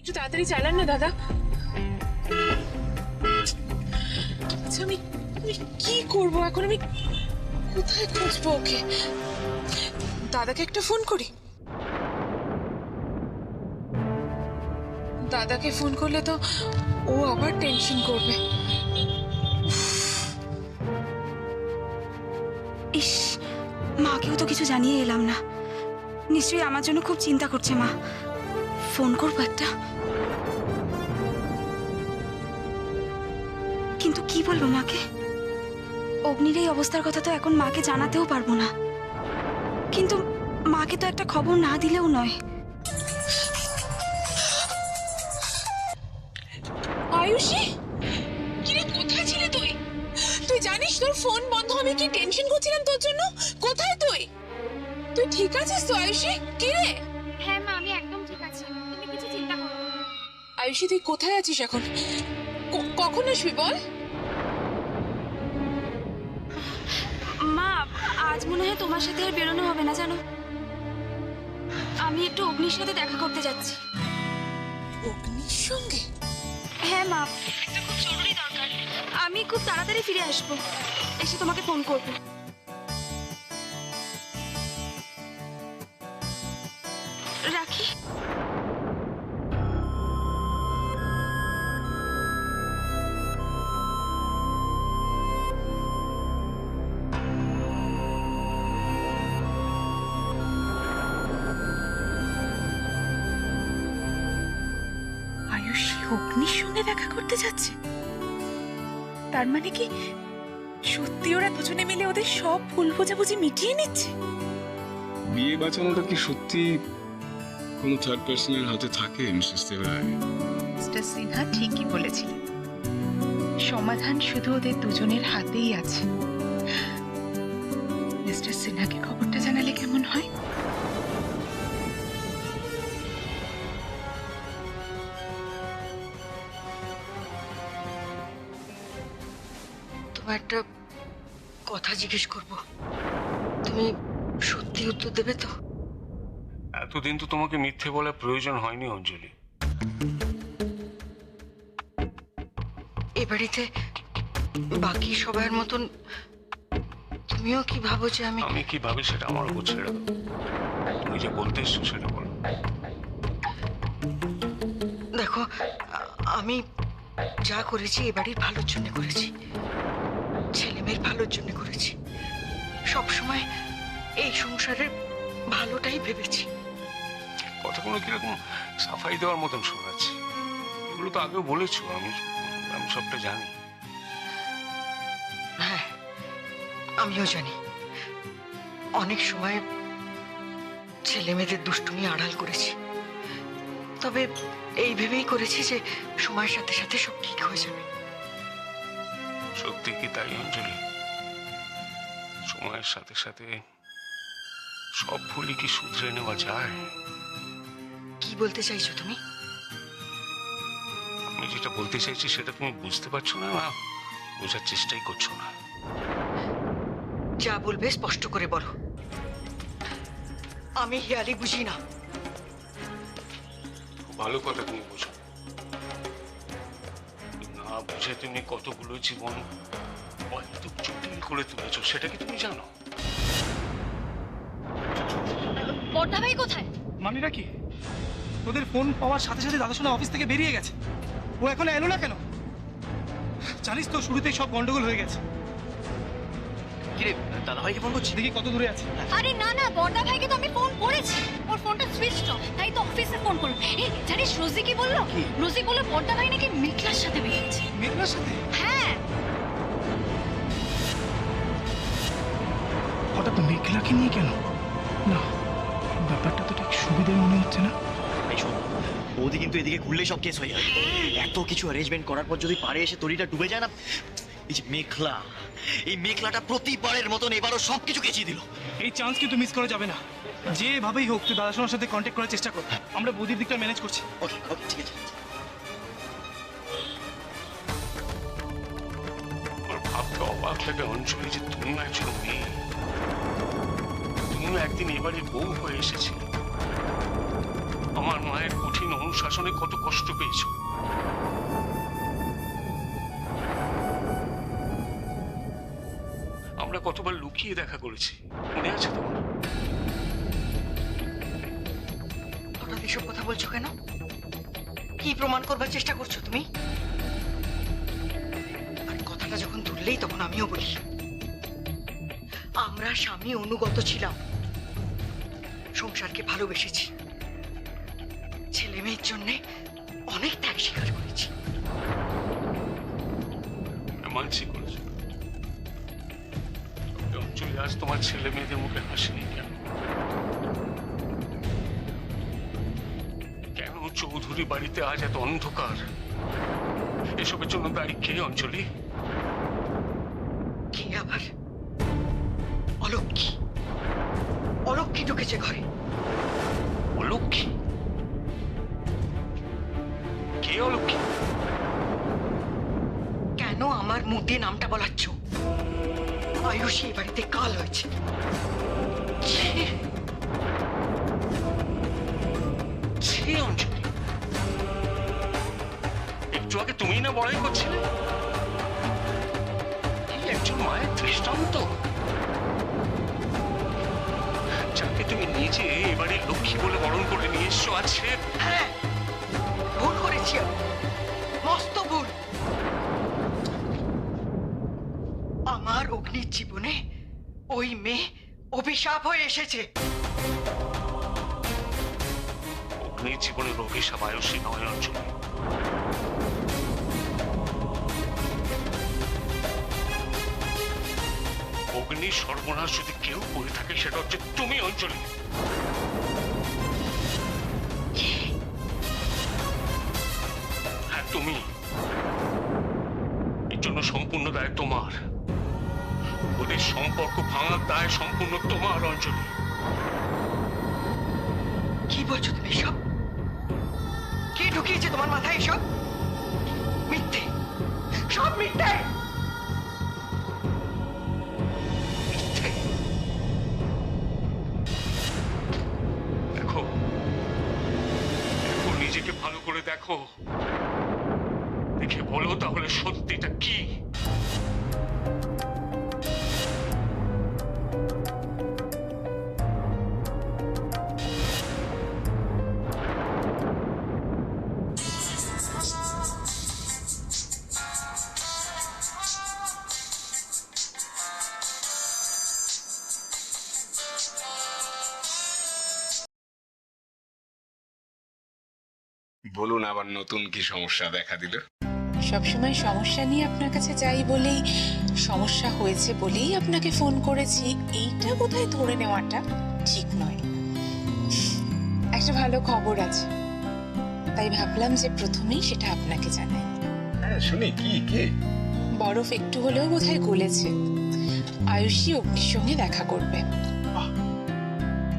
একটু তাড়াতাড়ি চালান না দাদা। আচ্ছা আমি আমি কি করব এখন? আমি কোথায় খুঁজবো ওকে? দাদাকে একটা ফোন করি। দাদাকে ফোন করলে তো ও আবার টেনশন করবে। ইস, মাকেও তো কিছু জানিয়ে এলাম না। নিশ্চয়ই আমার জন্য খুব চিন্তা করছে মা। ফোন করবো একটা, কিন্তু কি বলবো মাকে? অগ্নির এই অবস্থার কথা তো এখন মাকে জানাতেও পারবো না। কিন্তু মাকে তো একটা খবর না দিলেও নয়। আয়ুষী, কিরে কোথায় ছিলে তুই? তুই জানিস তোর ফোন বন্ধ, আমি কি টেনশন করছিলাম তোর জন্য। কোথায় তুই? তুই ঠিক আছিস তো আয়ুষী? কিরে? হ্যাঁ মা, আমি একদম ঠিক আছি, তুমি কিছু চিন্তা করো না। আয়ুষী তুই কোথায় আছিস এখন? কখন আসবি বল? মা, আজ মনে হয় তোমার সাথে আর বেরোনো হবে না জানো। আমি একটু অগ্নির সাথে দেখা করতে যাচ্ছি। অগ্নির সঙ্গে? হ্যাঁ মা, একটা খুব জরুরি দরকার। আমি খুব তাড়াতাড়ি ফিরে আসবো, এসে তোমাকে ফোন করবো। রাখি। আয়ুষী অগ্নির সঙ্গে দেখা করতে যাচ্ছে? তার মানে কি সত্যি ওরা দুজনে মিলে ওদের সব ভুল বোঝাবুঝি মিটিয়ে নিচ্ছে? বিয়ে বাঁচানোটা কি সত্যি কোনো থার্ড পার্সনের হাতে থাকে মিসেস দেবরায়? মিস্টার সিনহা ঠিকই বলেছিলেন, সমাধান শুধু ওদের দুজনের হাতেই আছে। মিস্টার সিনহাকে খবরটা জানালে কেমন হয়? তোমার একটা কথা জিজ্ঞেস করব, তুমি সত্যি উত্তর দেবে তো? এতদিন তো তোমাকে মিথ্যে বলার প্রয়োজন হয়নি অঞ্জলি। এ বাড়িতে বাকি সবার মতন তুমিও কি ভাবো যে আমি আমি কি ভাবি সেটা আমার উপর ছেড়ে দাও। তুমি যে বলতে এসছো সেটা বলো। দেখো, আমি যা করেছি এ বাড়ির ভালোর জন্য করেছি, ছেলে মেয়ের ভালোর জন্য করেছি। সবসময় এই সংসারের ভালোটাই ভেবেছি। কথাগুলো কিরকম সাফাই দেওয়ার মতন শোনাচ্ছে। এগুলো তো আগেও বলেছো, আমি আমি সবটা জানি। হ্যাঁ, আমিও জানি অনেক সময় ছেলে মেয়েদের দুষ্টুমি আড়াল করেছি, তবে এই ভেবেই করেছি যে সময়ের সাথে সাথে সব ঠিক হয়ে যাবে। সত্যি কি তাই অঞ্জলি? সময়ের সাথে সাথে সব ভুলই কি শুধরে নেওয়া যায়? কি বলতে চাইছো তুমি? আমি যেটা বলতে চাইছি সেটা তুমি বুঝতে পারছো না, না বোঝার চেষ্টাই করছো না। যা বলবে স্পষ্ট করে বলো, আমি হেয়ালি বুঝি না। খুব ভালো কথা তুমি বোঝো না, বুঝে তুমি কতগুলো জীবন অহেতু জটিল করে তুলেছো সেটা কি তুমি জানো? বড়দা ভাই কোথায়? মানিরা কি তোদের ফোন পাওয়ার সাথে সাথে দাদা শোনা অফিস থেকে বেরিয়ে গেছে। ও এখনো এলো না কেন? জানিস তো শুরুতেই সব গন্ডগোল হয়ে গেছে। কিরে দাদা ভাইকে ফোন করছি, দেখি কত দূরে আছে। আরে না না, বড়দা ভাইকে তো আমি ফোন করেছি, ওর ফোনটা সুইচ অফ, তাই তো অফিসে ফোন করলো। এই জানিস রোজি কি বললো? রোজি বললো বড়দা ভাই নাকি মেঘলার সাথে বেরিয়েছে। মেঘনার সাথে? হ্যাঁ। হঠাৎ মেঘলাকে নিয়ে কেন? না, ব্যাপারটা তো ঠিক সুবিধের মনে হচ্ছে না। এই শোন, বৌদি কিন্তু এদিকে ঘুরলেই সব কেস হয়ে যাবে। এত কিছু অ্যারেঞ্জমেন্ট করার পর যদি পারে এসে তরিটা ডুবে যায় না। এই যে মেঘলা, এই মেঘলাটা প্রতিবারের মতন এবারও সবকিছু কেচিয়ে দিল। এই চান্স কিন্তু মিস করা যাবে না। যেভাবেই হোক তুই দাদা শোনার সাথে কন্ট্যাক্ট করার চেষ্টা কর, আমরা বৌদির দিকটা ম্যানেজ করছি। ওকে ওকে, ঠিক আছে। আমার ভাবতে অবাক লাগে অঞ্জলি যে তুমিও একজন মেয়ে, তুমিও একদিন এবারে বউ হয়ে এসেছিলে। আমার মায়ের কঠিন অনুশাসন শাসনে কত কষ্ট পেয়েছো। আমরা কতবার লুকিয়ে দেখা করেছি, মনে আছে তোমার? হঠাৎ এসব কথা বলছো কেন? কি প্রমাণ করবার চেষ্টা করছো তুমি? আর কথাটা যখন তুললেই তখন আমিও বলি, আমরা স্বামী অনুগত ছিলাম, সংসারকে ভালোবেসেছি, ছেলে মেয়ের জন্যে অনেক ত্যাগ স্বীকার করেছি। মানছি করেছো। অঞ্জলি, আজ তোমার ছেলে মেয়েদের মুখে হাসি নেই কেন? কেন চৌধুরী বাড়িতে আজ এত অন্ধকার? এসবের জন্য দায়ী কে অঞ্জলি? কে আবার? অলক্ষী। অলক্ষী ঢুকেছে ঘরে। অলক্ষী? কে অলক্ষী? কেন আমার মুখ দিয়ে নামটা বলাচ্ছ? আয়ুষী এই বাড়িতে কাল হয়েছে। ছি! ছি অঞ্জলি, একটু আগে তুমি না বড়াই করছিলে এই একজন মায়ের দৃষ্টান্ত, যাকে তুমি নিজে এবারে লক্ষ্মী বলে বরণ করে নিয়ে এসছো। আছে হ্যাঁ, ভুল করেছি আমি, মস্ত ভুল। আমার অগ্নির জীবনে ওই মেয়ে অভিশাপ হয়ে এসেছে। অগ্নির জীবনের অভিশাপ আয়ুষী নয় অঞ্জলি। অগ্নি সর্বনাশ যদি কেউ করে থাকে সেটা হচ্ছে তুমি অঞ্জলি। হ্যাঁ তুমি। এর জন্য সম্পূর্ণ দায় তোমার। ওদের সম্পর্ক ভাঙার দায় সম্পূর্ণ তোমার অঞ্জলি। কি বলছো তুমি এসব? কে ঢুকিয়েছে তোমার মাথায় এসব? মিথ্যে, সব মিথ্যে। দেখো, দেখো, নিজেকে ভালো করে দেখো, দেখে বলো তাহলে সত্যিটা কি। বলুন, আবার নতুন কি সমস্যা দেখা দিল? সবসময় সমস্যা নিয়ে আপনার কাছে যাই বলেই, সমস্যা হয়েছে বলেই আপনাকে ফোন করেছি, এইটা বোধহয় ধরে নেওয়াটা ঠিক নয়। একটা ভালো খবর আছে, তাই ভাবলাম যে প্রথমেই সেটা আপনাকে জানাই। হ্যাঁ, শুনি। কি কে? বরফ একটু হলেও বোধহয় গলেছে। আয়ুষী অগ্নির সঙ্গে দেখা করবে।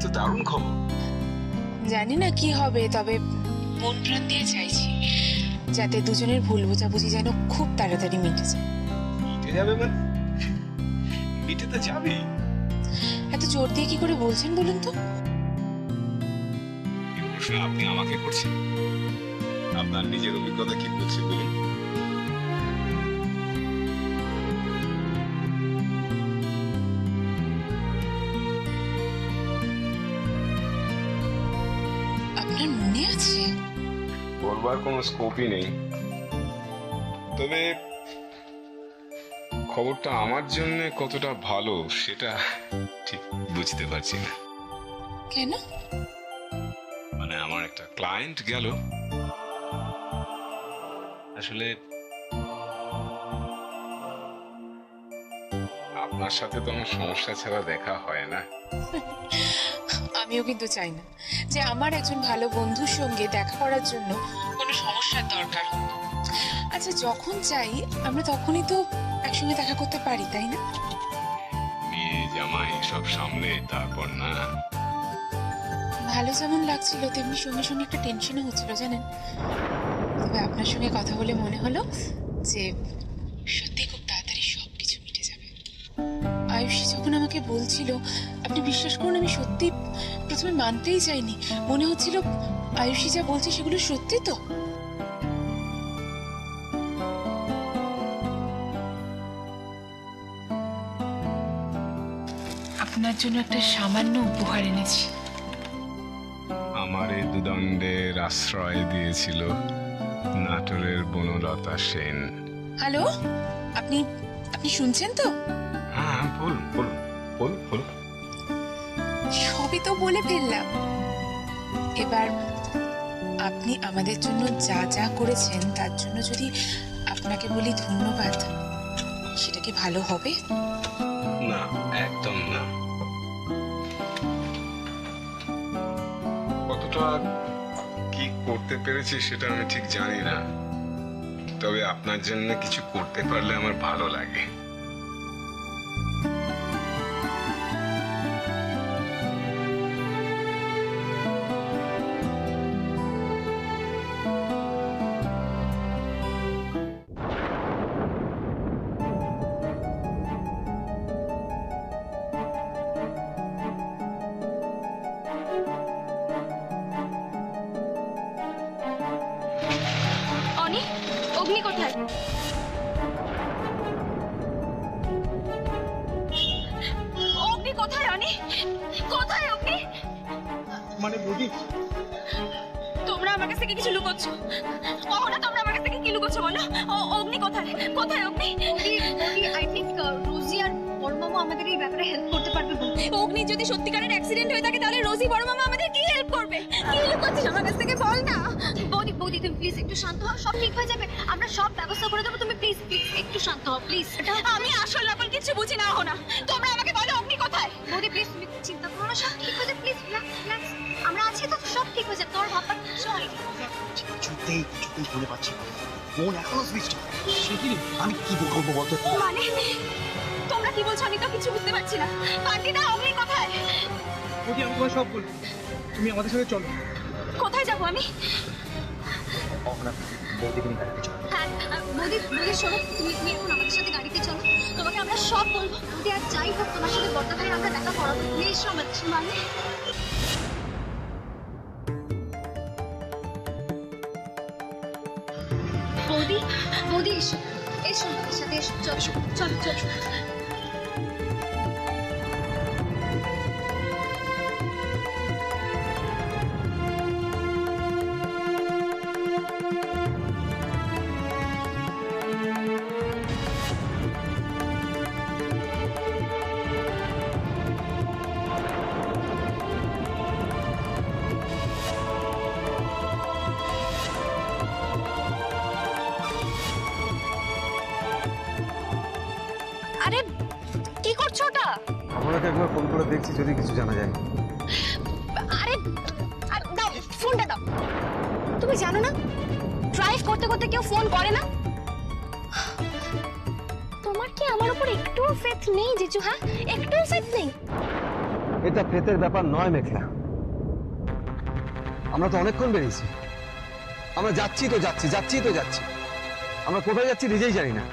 তো দারুণ খবর। জানি না কি হবে, তবে মন প্রাণ দিয়ে চাইছি যাতে দুজনের ভুল বোঝাবুঝি যেন খুব তাড়াতাড়ি মিটে যায়। মিটে যাবে মানে? মিটে তো যাবেই। এত জোর দিয়ে কি করে বলছেন বলুন তো? এই প্রশ্ন আপনি আমাকে করছেন? আপনার নিজের অভিজ্ঞতা কি বলছে বলুন। আপনার মনে আছে? বলবার কোনো স্কোপই নেই, তবে খবরটা আমার জন্য কতটা ভালো সেটা ঠিক বুঝতে পারছি না। কেন? মানে আমার একটা ক্লায়েন্ট গেল, আসলে আপনার সাথে তো আমার সমস্যা ছাড়া দেখা হয় না। আমিও কিন্তু চাই না যে আমার একজন ভালো বন্ধুর সঙ্গে দেখা করার জন্য কোনো সমস্যার দরকার হোক। আচ্ছা, যখন চাই আমরা তখনই তো একসঙ্গে দেখা করতে পারি, তাই না? মেয়ে জামাই সব সামলে তারপর না। ভালো যেমন লাগছিল তেমনি সঙ্গে সঙ্গে একটা টেনশনও হচ্ছিল জানেন। তবে আপনার সঙ্গে কথা বলে মনে হলো যে সত্যি খুব তাড়াতাড়ি সবকিছু মিটে যাবে। আয়ুষী যখন আমাকে বলছিল, আপনি বিশ্বাস করুন আমি সত্যি প্রথমে মানতেই চাইনি। মনে হচ্ছিল আয়ুষী যা বলছে সেগুলো সত্যি তো? আপনার জন্য একটা সামান্য উপহার এনেছি। আমার এই দুদণ্ডের আশ্রয় দিয়েছিল নাটোরের বনলতা সেন। হ্যালো, আপনি আপনি শুনছেন তো? হ্যাঁ, বলুন বলুন বলুন বলুন। সবই তো বলে ফেললাম। এবার আপনি আমাদের জন্য যা যা করেছেন তার জন্য যদি আপনাকে বলি ধন্যবাদ, সেটা কি ভালো হবে? না, একদম না। কতটা কি করতে পেরেছি সেটা আমি ঠিক জানি না, তবে আপনার জন্য কিছু করতে পারলে আমার ভালো লাগে। অনি, অগ্নি কোথায়? অগ্নি কোথায়? অনি কোথায়? অগ্নি, মানে বৌদি, তোমরা আমার কাছ থেকে কিছু লুকোচ্ছ। না, তোমরা আমার কাছ থেকে কি লুকোচ্ছ বলো? অগ্নি কোথায়? কোথায় অগ্নি? আই থিংক রোজি আর বড় মামা আমাদের এই ব্যাপারে হেল্প করতে পারবে। অগ্নি যদি সত্যিকারের অ্যাক্সিডেন্ট হয়ে থাকে তাহলে রোজি বড় মামা আমাদের কি হেল্প করবে? কি লুকোচ্ছিস আমার কাছ থেকে বল না। বৌদি বৌদি তুমি প্লিজ একটু শান্ত হও, সব ঠিক হয়ে যাবে, আমরা সব ব্যবস্থা করে দেবো। তুমি প্লিজ প্লিজ একটু শান্ত হও প্লিজ। আমি আসল নকল কিছু বুঝি না না। তোমরা আমাকে বলো অগ্নি কোথায়? বৌদি প্লিজ তুমি চিন্তা করো না, সব ঠিক হয়ে যাবে, প্লিজ রিল্যাক্স। আমরা আছি তো, সব ঠিক হয়ে যাবে, তোর ভাববার কিছু হয় না। কিছুতেই বলে পাচ্ছি না। ফোন এখনো সুইচ অফ। আমি কি করবো বলতো? মানে তোমরা কি বলছো? আমি তো কিছু বুঝতে পারছি না। পান্ডিতা, অগ্নি কোথায়? বৌদি আমি তোমায় সব বলবো, তুমি আমাদের সাথে চলো। কোথায় যাবো আমি? বৌদিকে নিয়ে গাড়িতে চলো। হ্যাঁ, বৌদি বৌদি শোনো, তুমি এখন আমাদের সাথে গাড়িতে চলো, তোমাকে আমরা সব বলবো। বৌদি আর যাই হোক তোমার সাথে বড়দা ভাইয়ের আমরা দেখা করাবো, প্লিজ মানে বৌদি বৌদি এসো এসো আমাদের সাথে এসো, চলো চলো চলো। আরে কি করছো ওটা? আপনাকে একবার ফোন করে দেখছি যদি কিছু জানা যায়। আরে দাও ফোনটা দাও। তুমি জানো না ড্রাইভ করতে করতে কেউ ফোন করে না? তোমার কি আমার উপর একটুও ফেথ নেই জিজু? হ্যাঁ, একটুও ফেথ নেই? এটা ফেতের ব্যাপার নয় মেঘলা, আমরা তো অনেকক্ষণ বেরিয়েছি, আমরা যাচ্ছি তো যাচ্ছি, আমরা কোথায় যাচ্ছি নিজেই জানি না।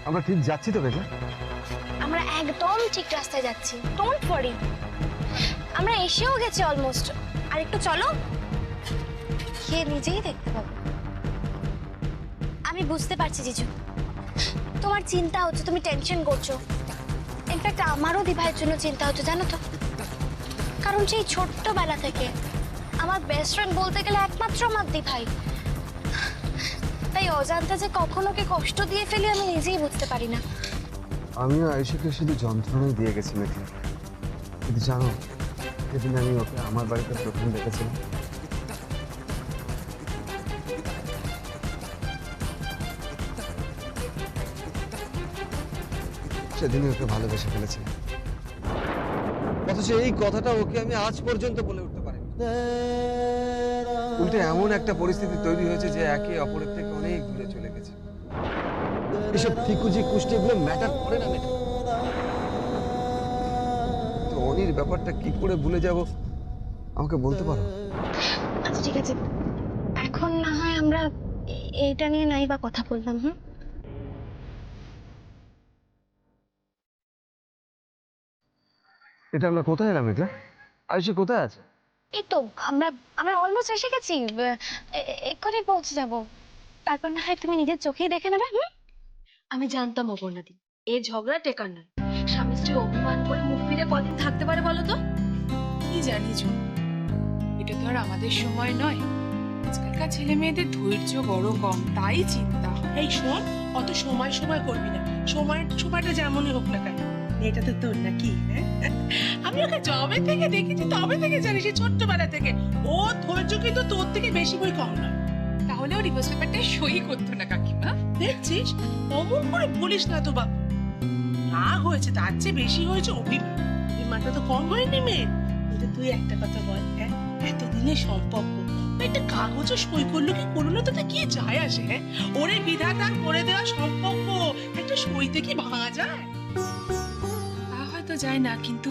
আমরা ঠিক যাচ্ছি তো মেঘলা? আমরা একদম ঠিক রাস্তায় যাচ্ছি, ডোন্ট ওয়ারি। আমরা এসেও গেছি অলমোস্ট, আর একটু চলো, সে নিজেই দেখতে পাবে। আমি বুঝতে পারছি জিজু, তোমার চিন্তা হচ্ছে, তুমি টেনশন করছো। ইনফ্যাক্ট আমারও দিভাইয়ের জন্য চিন্তা হচ্ছে, জানো তো, কারণ সেই ছোট্টবেলা থেকে আমার বেস্ট ফ্রেন্ড বলতে গেলে একমাত্র আমার দিভাই। তাই অজান্তে যে কখনো কি কষ্ট দিয়ে ফেলি আমি নিজেই বুঝতে পারি না। আমিও আয়ুষকে শুধু যন্ত্রণাই দিয়ে গেছি মেঘলা, কিন্তু জানো সেদিন আমি ওকে আমার বাড়িতে প্রথম দেখেছিলাম, সেদিনই ওকে ভালোবেসে ফেলেছি। অথচ এই কথাটা ওকে আমি আজ পর্যন্ত বলে উঠতে পারিনি। উল্টে এমন একটা পরিস্থিতি তৈরি হয়েছে যে একে অপরের থেকে অনেক দূরে চলে গেছে। এসব ঠিকুজি কুষ্টি এগুলো ম্যাটার করে না মেঘলা। তো অনির ব্যাপারটা কি করে ভুলে যাব আমাকে বলতে পারো? আচ্ছা ঠিক আছে, এখন না হয় আমরা এইটা নিয়ে নাই বা কথা বললাম। এটা আমরা কোথায় এলাম মেঘলা? আয়ুষী কোথায় আছে? এই তো আমরা আমরা অলমোস্ট এসে গেছি, এক্ষুনি পৌঁছে যাব। তারপর না হয় তুমি নিজের চোখেই দেখে নেবে। আমি জানতাম অপর্ণাদি এই ঝগড়া টেকার নয়। স্বামী স্ত্রী অভিমান করে মুখ ফিরে কদিন থাকতে পারে বলো তো? কি জানি জুন, এটা তো আর আমাদের সময় নয়। আজকালকার ছেলে মেয়েদের ধৈর্য বড় কম, তাই চিন্তা হয়। এই শোন, অত সময় সময় করবি না। সময়টা যেমনই হোক না কেন, এটা তো তোর নাকি? হ্যাঁ, আমি ওকে যবে থেকে দেখেছি তবে থেকে জানি, সে ছোট্টবেলা থেকে। ও ধৈর্য কিন্তু তোর থেকে বেশি বই কম নয়। তাহলেও ডিভোর্স পেপারটা সই করতো না কাকিমা। দেখছিস, অমন করে বলিস না তো বাবু। না হয়েছে তার চেয়ে বেশি হয়েছে অভিমান। অভিমানটা তো কম হয়নি মেয়ে। কিন্তু তুই একটা কথা বল, হ্যাঁ, এতদিনের সম্পর্ক একটা কাগজে সই করলো কি করলো না তাতে কি যায় আসে? হ্যাঁ, ওরে বিধাতার করে দেওয়া সম্পর্ক একটা সইতে কি ভাঙা যায়? তা হয়তো যায় না, কিন্তু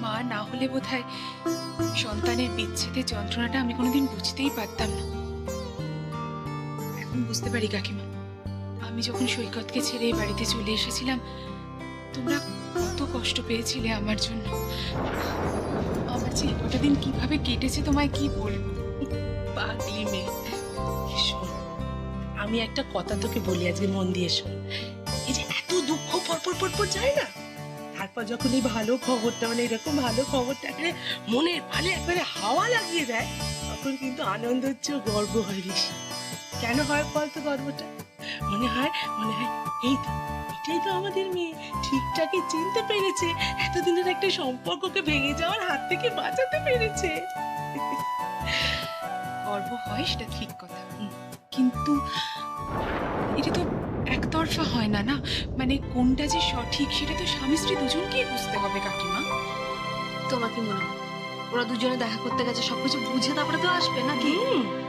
মা না হলে বোধহয় সন্তানের বিচ্ছেদের যন্ত্রণাটা আমি কোনোদিন বুঝতেই পারতাম না। এখন বুঝতে পারি কাকিমা, আমি যখন সৈকতকে ছেড়ে এই বাড়িতে চলে এসেছিলাম, তোমরা কত কষ্ট পেয়েছিলে আমার জন্য। আমার যে কটা দিন কিভাবে কেটেছে তোমায় কি বলবো। পাগলি মেয়ে, শোন, আমি একটা কথা তোকে বলি, আজকে মন দিয়ে শোন। এই যে এত দুঃখ পরপর যায় না, তারপর যখন এই ভালো খবরটা, মানে এরকম ভালো খবরটা একেবারে মনের ভালে একবারে হাওয়া লাগিয়ে দেয়, তখন কিন্তু আনন্দ হচ্ছে, গর্ব হয় বেশি। কেন হয় বলতো গর্বটা? মনে হয় এই তো, এটাই তো আমাদের মেয়ে, ঠিকঠাকই চিনতে পেরেছে, এতদিনের একটা সম্পর্ককে ভেঙে যাওয়ার হাত থেকে বাঁচাতে পেরেছে। গর্ব হয় সেটা ঠিক কথা, কিন্তু এটা তো একতরফা হয় না, না মানে কোনটা যে সঠিক সেটা তো স্বামী স্ত্রী দুজনকেই বুঝতে হবে কাকিমা। তোমার কি মনে হয় ওরা দুজনে দেখা করতে গেছে, সবকিছু বুঝে তারপরে তো আসবে নাকি?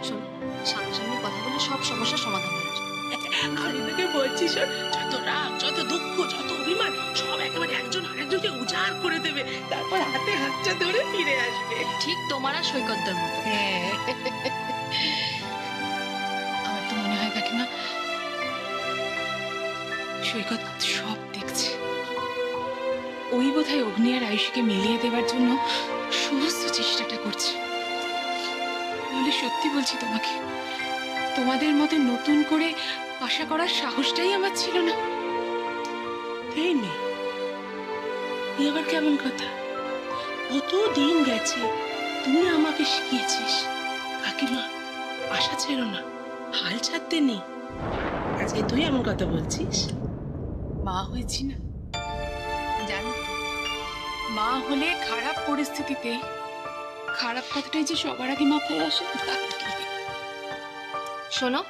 শোনো, সামনাসামনি কথা বলে সব সমস্যার সমাধান হয়ে যাবে। আমি তোকে বলছি, শোন, যত রাগ, যত দুঃখ, যত অভিমান সব একেবারে একজন আরেকজনকে উজাড় করে দেবে, তারপর হাতে হাতটা ধরে ফিরে আসবে। ঠিক তোমার আর সৈকতদের মতো। হ্যাঁ, আমার তো মনে হয় কাকিমা সৈকত সব দেখছে। ওই বোধহয় অগ্নি আর আয়ুষকে মিলিয়ে দেওয়ার জন্য সমস্ত চেষ্টাটা করছে। তাহলে সত্যি বলছি তোমাকে, তোমাদের মতো নতুন করে আশা করার সাহসটাই আমার ছিল না। এই মেয়ে, এ আবার কেমন কথা? কত দিন গেছে, তুই আমাকে শিখিয়েছিস কাকিমা, আশা ছেড়ো না, হাল ছাড়তে নেই। আজকে তুই এমন কথা বলছিস? মা হয়েছি না, জানো তো, মা হলে খারাপ পরিস্থিতিতে খারাপ কথাটাই যে সবার আগে মাথায় আসে। শোনো,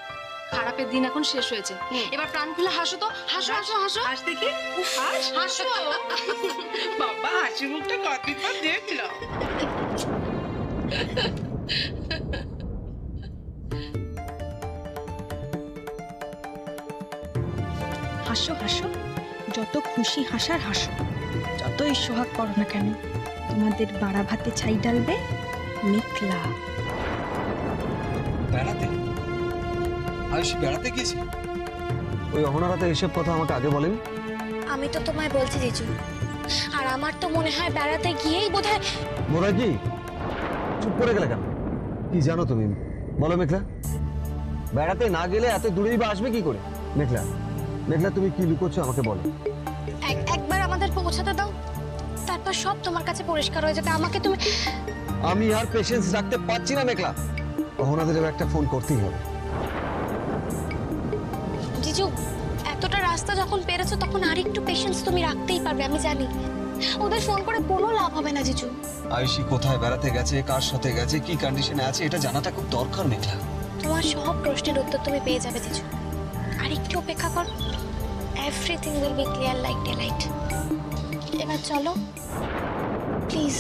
খারাপের দিন এখন শেষ হয়েছে, এবার প্রাণ খুলে হাসো তো, হাসো হাসো হাসো। হাস দেখি, হাস, হাসো। বাবা হাসি মুখটা কতদিন পর দেখলো। হাসো হাসো, যত খুশি হাসার হাসো, যতই সোহাগ করো না কেন, তোমাদের বাড়া ভাতে ছাই ডালবে মেঘলা। বেড়াতে? আয়ুষ বেড়াতে গিয়েছে? ওই অহনারাতে এসব কথা আমাকে আগে বলেন। আমি তো তোমায় বলছি জিজু, আর আমার তো মনে হয় বেড়াতে গিয়েই বোধহয়। বোধহয় কি? চুপ করে গেলে কেন? কি জানো তুমি? বলো মেঘলা, বেড়াতে না গেলে এত দূরেই বা আসবে কি করে? মেঘলা, মেঘলা তুমি কি লুকোচ্ছ আমাকে বলো। একবার আমাদের পৌঁছাতে দাও, তারপর সব তোমার কাছে পরিষ্কার হয়ে যাবে। আমাকে তুমি। আমি আর পেশেন্স রাখতে পারছি না মেঘলা, অহনাদের একটা ফোন করতেই হবে। জিজু, এতটা রাস্তা যখন পেরেছো তখন আর একটু পেশেন্স তুমি রাখতেই পারবে, আমি জানি। ওদের ফোন করে কোনো লাভ হবে না জিজু। আয়ুষী কোথায় বেড়াতে গেছে, কার সাথে গেছে, কি কন্ডিশনে আছে, এটা জানাটা খুব দরকার মেঘলা। তোমার সব প্রশ্নের উত্তর তুমি পেয়ে যাবে জিজু, আর একটু অপেক্ষা করো। Everything will be clear like day light. এবার চলো প্লিজ।